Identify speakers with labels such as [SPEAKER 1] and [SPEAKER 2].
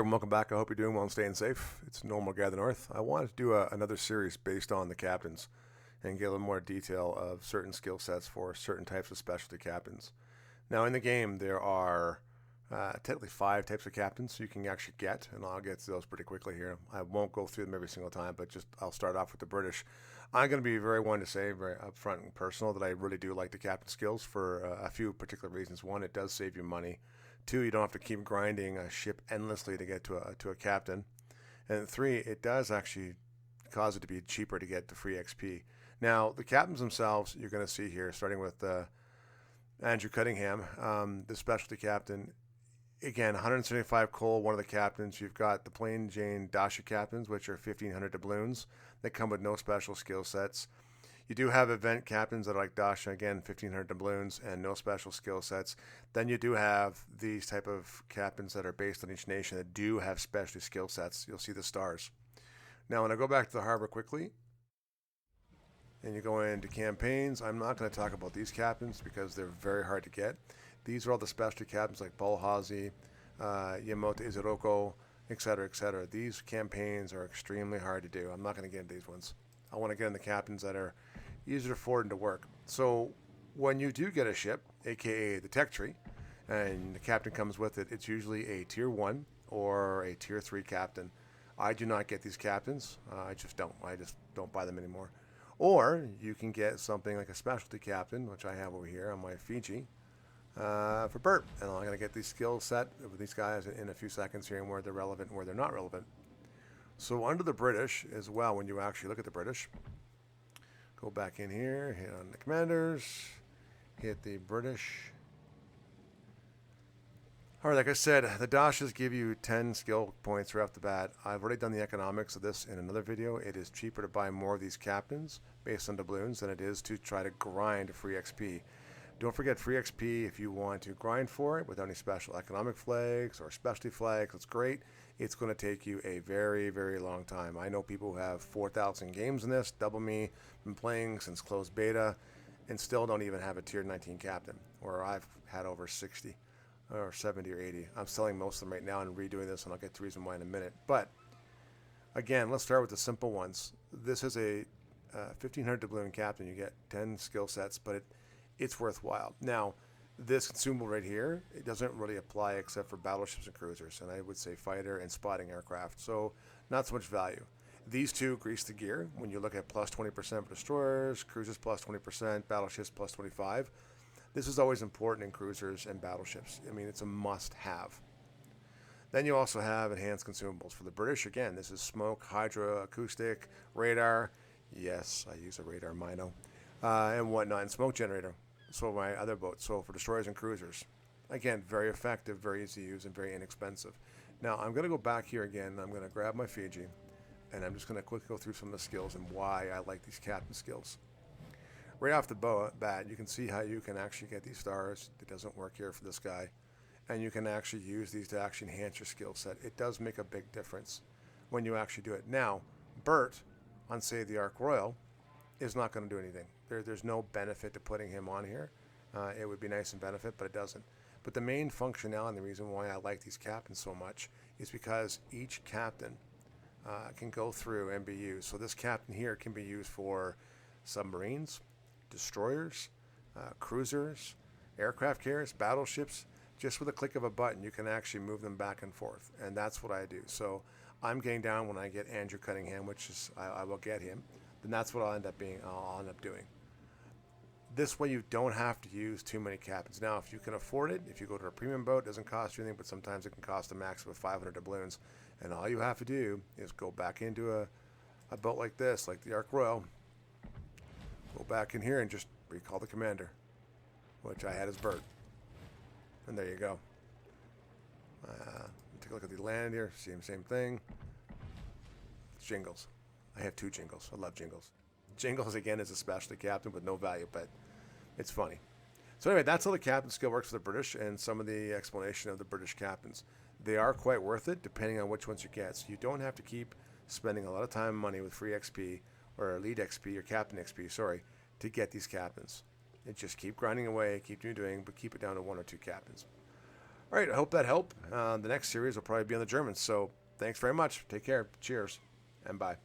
[SPEAKER 1] everyone, welcome back. I hope you're doing well and staying safe. It's Normal Guy of the North. I wanted to do another series based on the captains and get a little more detail of certain skill sets for certain types of specialty captains. Now, in the game, there are technically 5 types of captains you can actually get, and I'll get to those pretty quickly here. I won't go through them every single time, but just I'll start off with the British. I'm going to be very one to say, very upfront and personal, that I really do like the captain skills for a few particular reasons. One, it does save you money. 2, you don't have to keep grinding a ship endlessly to get to a captain. And 3, it does actually cause it to be cheaper to get the free XP. Now, the captains themselves, you're going to see here, starting with Andrew Cunningham, the specialty captain. Again, 175 coal, one of the captains. You've got the plain Jane Dasha captains, which are 1,500 doubloons. They come with no special skill sets. You do have event captains that are like Dasha, again, 1,500 doubloons and no special skill sets. Then you do have these type of captains that are based on each nation that do have specialty skill sets. You'll see the stars. Now, when I go back to the harbor quickly, and you go into campaigns, I'm not going to talk about these captains because they're very hard to get. These are all the specialty captains like Balhazi, Yamato Izuroko, etc., etc. These campaigns are extremely hard to do. I'm not going to get into these ones. I want to get in the captains that are easier to afford and to work. So when you do get a ship, aka the tech tree, and the captain comes with it, it's usually a tier 1 or a tier 3 captain. I do not get these captains. I just don't buy them anymore. Or you can get something like a specialty captain, which I have over here on my Fiji, for Bert. And I'm going to get these skills set with these guys in a few seconds here and where they're relevant and where they're not relevant. So under the British as well, when you actually look at the British, go back in here, hit on the commanders, hit the British. All right, like I said, the Dashas give you 10 skill points right off the bat. I've already done the economics of this in another video. It is cheaper to buy more of these captains based on doubloons than it is to try to grind free XP. Don't forget free XP if you want to grind for it without any special economic flags or specialty flags. It's great. It's going to take you a very, very long time. I know people who have 4,000 games in this, double me, been playing since closed beta, and still don't even have a tier 19 captain, or I've had over 60 or 70 or 80. I'm selling most of them right now and redoing this, and I'll get to the reason why in a minute. But again, let's start with the simple ones. This is a 1,500 doubloon captain. You get 10 skill sets, but it's worthwhile. Now, this consumable right here, it doesn't really apply except for battleships and cruisers, and I would say fighter and spotting aircraft, so not so much value. These two grease the gear when you look at plus 20% for destroyers, cruisers plus 20%, battleships plus 25. This is always important in cruisers and battleships. I mean, it's a must-have. Then you also have enhanced consumables. For the British, again, this is smoke, hydro, acoustic, radar. Yes, I use a radar Mino, and whatnot, and smoke generator. So my other boats, so for destroyers and cruisers. Again, very effective, very easy to use, and very inexpensive. Now, I'm going to go back here again, and I'm going to grab my Fiji, and I'm just going to quickly go through some of the skills and why I like these captain skills. Right off the bat, you can see how you can actually get these stars. It doesn't work here for this guy. And you can actually use these to actually enhance your skill set. It does make a big difference when you actually do it. Now, Bert, on, say, the Ark Royal, is not going to do anything. There's no benefit to putting him on here. It would be nice and benefit, but it doesn't. But the main functionality and the reason why I like these captains so much is because each captain can go through and be used. So this captain here can be used for submarines, destroyers, cruisers, aircraft carriers, battleships. Just with a click of a button, you can actually move them back and forth. And that's what I do. So I'm getting down when I get Andrew Cunningham, which is, I will get him. Then that's what I'll end up doing. This way you don't have to use too many captains. Now, if you can afford it, if you go to a premium boat, it doesn't cost you anything, but sometimes it can cost a max of 500 doubloons. And all you have to do is go back into a boat like this, like the Ark Royal. Go back in here and just recall the commander, which I had as Bert. And there you go. Take a look at the land here. Same thing. Jingles. I have 2 Jingles. I love Jingles. Jingles, again, is a specialty captain with no value, but it's funny. So anyway, that's how the captain skill works for the British and some of the explanation of the British captains. They are quite worth it depending on which ones you get. So you don't have to keep spending a lot of time and money with free XP or elite XP or captain XP, sorry, to get these captains. And just keep grinding away, keep doing, but keep it down to 1 or 2 captains. All right, I hope that helped. The next series will probably be on the Germans. So thanks very much. Take care. Cheers, and bye.